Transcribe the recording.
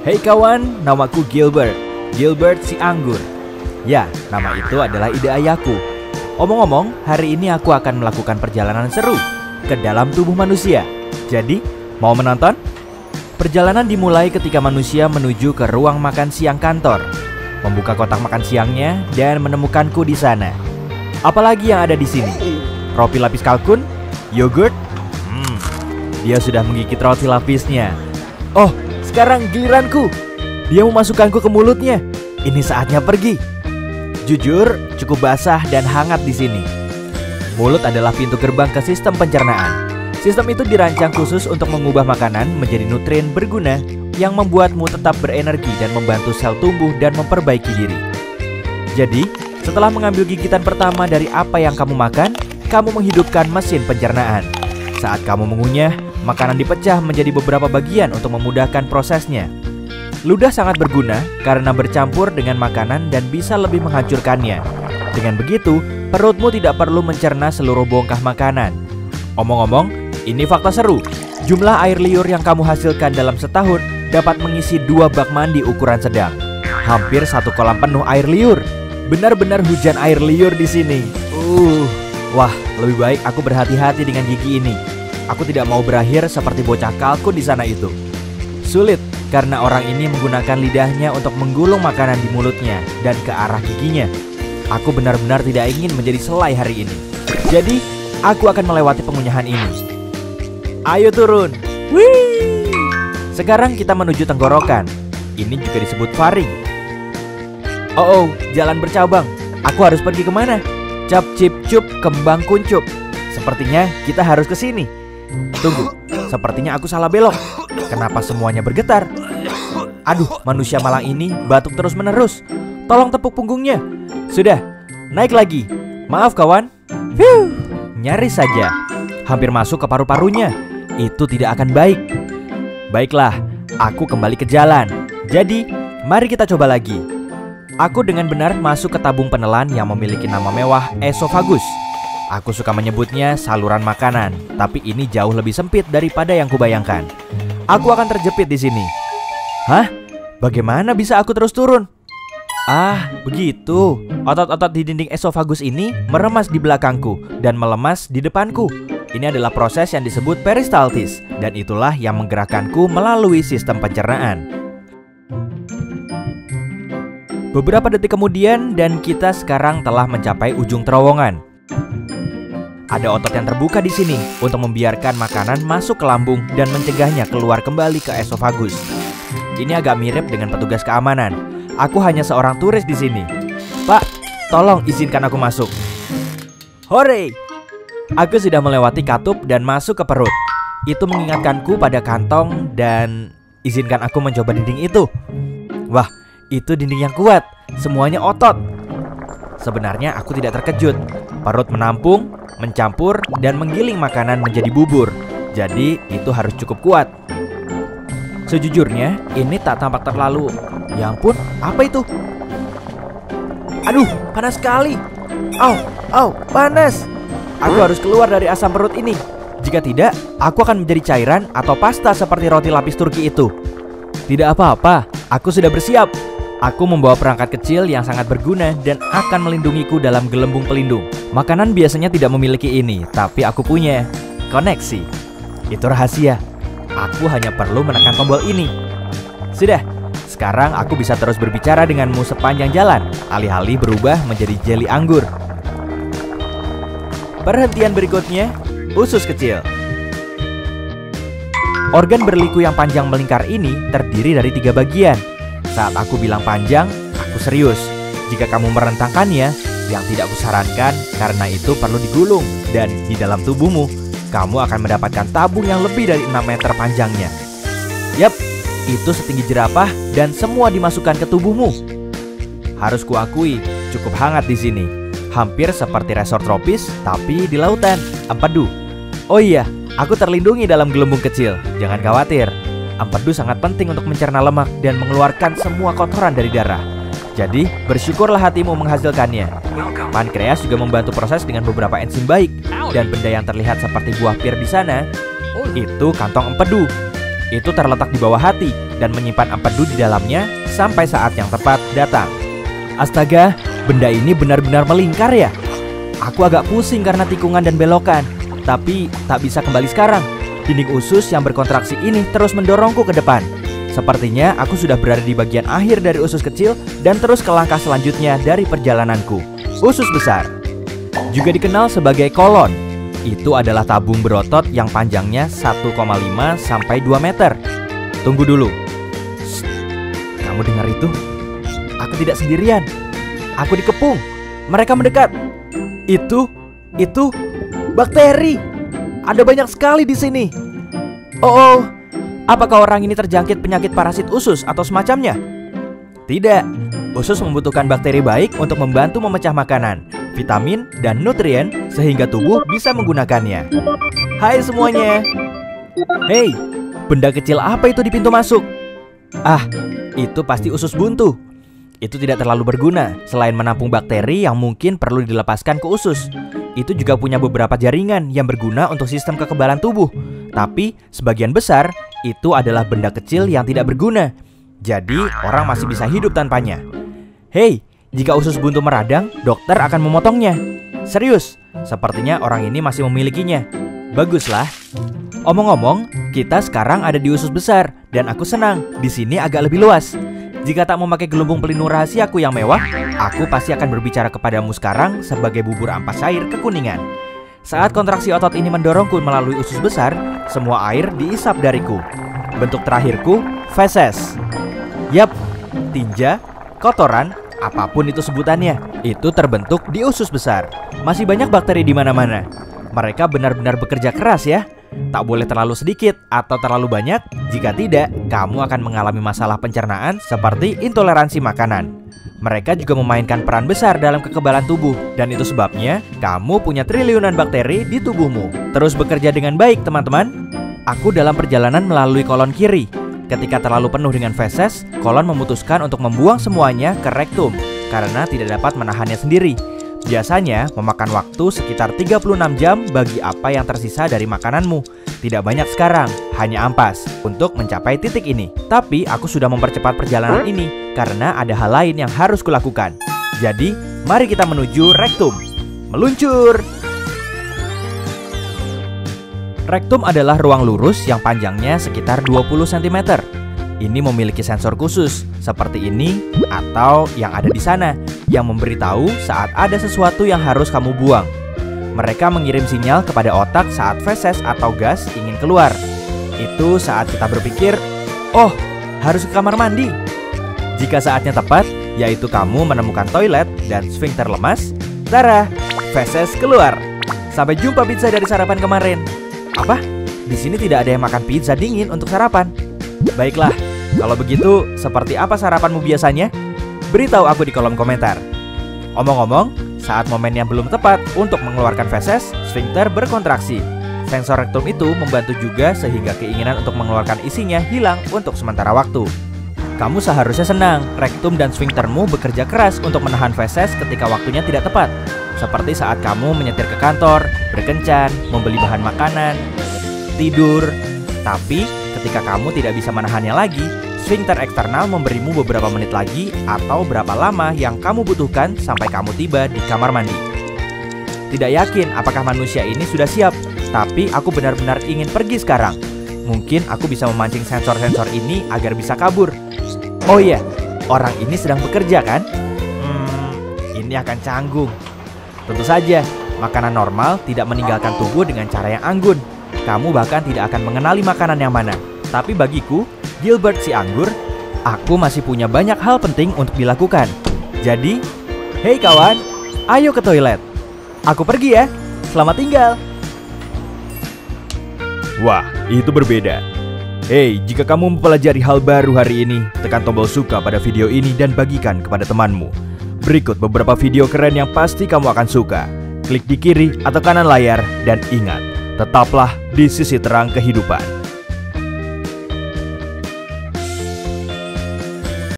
Hey kawan, namaku Gilbert. Gilbert si anggur. Ya, nama itu adalah ide ayahku. Omong-omong, hari ini aku akan melakukan perjalanan seru ke dalam tubuh manusia. Jadi, mau menonton? Perjalanan dimulai ketika manusia menuju ke ruang makan siang kantor, membuka kotak makan siangnya dan menemukanku di sana. Apalagi yang ada di sini? Roti lapis kalkun, yogurt. Dia sudah menggigit roti lapisnya. Oh, sekarang giliranku. Dia memasukkanku ke mulutnya. Ini saatnya pergi. Jujur, cukup basah dan hangat di sini. Mulut adalah pintu gerbang ke sistem pencernaan. Sistem itu dirancang khusus untuk mengubah makanan menjadi nutrien berguna yang membuatmu tetap berenergi dan membantu sel tumbuh dan memperbaiki diri. Jadi, setelah mengambil gigitan pertama dari apa yang kamu makan, kamu menghidupkan mesin pencernaan. Saat kamu mengunyah, makanan dipecah menjadi beberapa bagian untuk memudahkan prosesnya. Ludah sangat berguna karena bercampur dengan makanan dan bisa lebih menghancurkannya. Dengan begitu, perutmu tidak perlu mencerna seluruh bongkah makanan. Omong-omong, ini fakta seru. Jumlah air liur yang kamu hasilkan dalam setahun dapat mengisi 2 bak mandi ukuran sedang. Hampir 1 kolam penuh air liur. Benar-benar hujan air liur di sini. Wah, lebih baik aku berhati-hati dengan gigi ini. Aku tidak mau berakhir seperti bocah kalkun di sana itu. Sulit, karena orang ini menggunakan lidahnya untuk menggulung makanan di mulutnya dan ke arah giginya. Aku benar-benar tidak ingin menjadi selai hari ini. Jadi, aku akan melewati pengunyahan ini. Ayo turun. Wih! Sekarang kita menuju tenggorokan. Ini juga disebut faring. Oh, jalan bercabang. Aku harus pergi kemana? Cap cip cup kembang kuncup. Sepertinya kita harus ke sini. Tunggu, sepertinya aku salah belok. Kenapa semuanya bergetar? Aduh, manusia malang ini batuk terus-menerus. Tolong tepuk punggungnya. Sudah, naik lagi. Maaf kawan. Nyaris saja. Hampir masuk ke paru-parunya. Itu tidak akan baik. Baiklah, aku kembali ke jalan. Jadi, mari kita coba lagi. Aku dengan benar masuk ke tabung penelan yang memiliki nama mewah esofagus. Aku suka menyebutnya saluran makanan, tapi ini jauh lebih sempit daripada yang kubayangkan. Aku akan terjepit di sini. Hah? Bagaimana bisa aku terus turun? Ah, begitu. Otot-otot di dinding esofagus ini meremas di belakangku dan melemas di depanku. Ini adalah proses yang disebut peristaltis, dan itulah yang menggerakkanku melalui sistem pencernaan. Beberapa detik kemudian, dan kita sekarang telah mencapai ujung terowongan. Ada otot yang terbuka di sini untuk membiarkan makanan masuk ke lambung dan mencegahnya keluar kembali ke esofagus. Ini agak mirip dengan petugas keamanan. Aku hanya seorang turis di sini. Pak, tolong izinkan aku masuk. Hore! Aku sudah melewati katup dan masuk ke perut. Itu mengingatkanku pada kantong dan izinkan aku mencoba dinding itu. Wah, itu dinding yang kuat. Semuanya otot. Sebenarnya aku tidak terkejut. Perut menampung, mencampur, dan menggiling makanan menjadi bubur. Jadi itu harus cukup kuat. Sejujurnya ini tak tampak terlalu. Ya ampun, apa itu? Aduh, panas sekali. Au, panas. Aku harus keluar dari asam perut ini. Jika tidak, aku akan menjadi cairan atau pasta seperti roti lapis Turki itu. Tidak apa-apa, aku sudah bersiap. Aku membawa perangkat kecil yang sangat berguna dan akan melindungiku dalam gelembung pelindung. Makanan biasanya tidak memiliki ini, tapi aku punya. Koneksi. Itu rahasia. Aku hanya perlu menekan tombol ini. Sudah, sekarang aku bisa terus berbicara denganmu sepanjang jalan, alih-alih berubah menjadi jeli anggur. Perhentian berikutnya, usus kecil. Organ berliku yang panjang melingkar ini terdiri dari 3 bagian. Saat aku bilang panjang, aku serius. Jika kamu merentangkannya, yang tidak kusarankan karena itu perlu digulung. Dan di dalam tubuhmu, kamu akan mendapatkan tabung yang lebih dari 6 meter panjangnya. Yap, itu setinggi jerapah dan semua dimasukkan ke tubuhmu. Harus kuakui, cukup hangat di sini. Hampir seperti resort tropis, tapi di lautan, empedu. Oh iya, aku terlindungi dalam gelembung kecil. Jangan khawatir. Empedu sangat penting untuk mencerna lemak dan mengeluarkan semua kotoran dari darah. Jadi, bersyukurlah hatimu menghasilkannya. Pankreas juga membantu proses dengan beberapa enzim baik. Dan benda yang terlihat seperti buah pir di sana, itu kantong empedu. Itu terletak di bawah hati dan menyimpan empedu di dalamnya sampai saat yang tepat datang. Astaga, benda ini benar-benar melingkar ya. Aku agak pusing karena tikungan dan belokan, tapi tak bisa kembali sekarang. Dinding usus yang berkontraksi ini terus mendorongku ke depan. Sepertinya aku sudah berada di bagian akhir dari usus kecil dan terus ke langkah selanjutnya dari perjalananku, usus besar. Juga dikenal sebagai kolon. Itu adalah tabung berotot yang panjangnya 1,5 sampai 2 meter. Tunggu dulu. Shh, kamu dengar itu? Aku tidak sendirian. Aku dikepung. Mereka mendekat. Itu bakteri. Ada banyak sekali di sini. Oh. Apakah orang ini terjangkit penyakit parasit usus atau semacamnya? Tidak. Usus membutuhkan bakteri baik untuk membantu memecah makanan, vitamin, dan nutrien sehingga tubuh bisa menggunakannya. Hai semuanya. Hei, benda kecil apa itu di pintu masuk? Ah, itu pasti usus buntu. Itu tidak terlalu berguna selain menampung bakteri yang mungkin perlu dilepaskan ke usus. Itu juga punya beberapa jaringan yang berguna untuk sistem kekebalan tubuh. Tapi sebagian besar itu adalah benda kecil yang tidak berguna. Jadi orang masih bisa hidup tanpanya. Hei, jika usus buntu meradang, dokter akan memotongnya. Serius, sepertinya orang ini masih memilikinya. Baguslah. Omong-omong, kita sekarang ada di usus besar dan aku senang. Di sini agak lebih luas. Jika tak memakai gelembung pelindung rahasiaku yang mewah, aku pasti akan berbicara kepadamu sekarang sebagai bubur ampas cair kekuningan. Saat kontraksi otot ini mendorongku melalui usus besar, semua air diisap dariku. Bentuk terakhirku, feses. Yap, tinja, kotoran, apapun itu sebutannya, itu terbentuk di usus besar. Masih banyak bakteri di mana-mana. Mereka benar-benar bekerja keras ya. Tak boleh terlalu sedikit atau terlalu banyak. Jika tidak, kamu akan mengalami masalah pencernaan seperti intoleransi makanan. Mereka juga memainkan peran besar dalam kekebalan tubuh. Dan itu sebabnya kamu punya triliunan bakteri di tubuhmu. Terus bekerja dengan baik teman-teman. Aku dalam perjalanan melalui kolon kiri. Ketika terlalu penuh dengan feses, kolon memutuskan untuk membuang semuanya ke rektum karena tidak dapat menahannya sendiri. Biasanya memakan waktu sekitar 36 jam bagi apa yang tersisa dari makananmu. Tidak banyak sekarang, hanya ampas untuk mencapai titik ini. Tapi aku sudah mempercepat perjalanan ini karena ada hal lain yang harus kulakukan. Jadi, mari kita menuju rektum. Meluncur! Rektum adalah ruang lurus yang panjangnya sekitar 20 cm. Ini memiliki sensor khusus, seperti ini atau yang ada di sana, yang memberitahu saat ada sesuatu yang harus kamu buang. Mereka mengirim sinyal kepada otak saat feses atau gas ingin keluar. Itu saat kita berpikir, oh, harus ke kamar mandi. Jika saatnya tepat, yaitu kamu menemukan toilet dan sfinkter lemas, tara, feses keluar. Sampai jumpa pizza dari sarapan kemarin. Apa? Di sini tidak ada yang makan pizza dingin untuk sarapan. Baiklah, kalau begitu, seperti apa sarapanmu biasanya? Beritahu aku di kolom komentar. Omong-omong, saat momen yang belum tepat untuk mengeluarkan feses, sfinkter berkontraksi. Sensor rektum itu membantu juga sehingga keinginan untuk mengeluarkan isinya hilang untuk sementara waktu. Kamu seharusnya senang, rektum dan sfinktermu bekerja keras untuk menahan feses ketika waktunya tidak tepat. Seperti saat kamu menyetir ke kantor, berkencan, membeli bahan makanan, tidur. Tapi ketika kamu tidak bisa menahannya lagi, sfinkter eksternal memberimu beberapa menit lagi atau berapa lama yang kamu butuhkan sampai kamu tiba di kamar mandi. Tidak yakin apakah manusia ini sudah siap, tapi aku benar-benar ingin pergi sekarang. Mungkin aku bisa memancing sensor-sensor ini agar bisa kabur. Oh iya, orang ini sedang bekerja kan? Ini akan canggung. Tentu saja, makanan normal tidak meninggalkan tubuh dengan cara yang anggun. Kamu bahkan tidak akan mengenali makanan yang mana. Tapi bagiku, Gilbert si anggur, aku masih punya banyak hal penting untuk dilakukan. Jadi, hei kawan, ayo ke toilet. Aku pergi ya, selamat tinggal. Wah, itu berbeda. Hei, jika kamu mempelajari hal baru hari ini, tekan tombol suka pada video ini dan bagikan kepada temanmu. Berikut beberapa video keren yang pasti kamu akan suka. Klik di kiri atau kanan layar dan ingat, tetaplah di sisi terang kehidupan.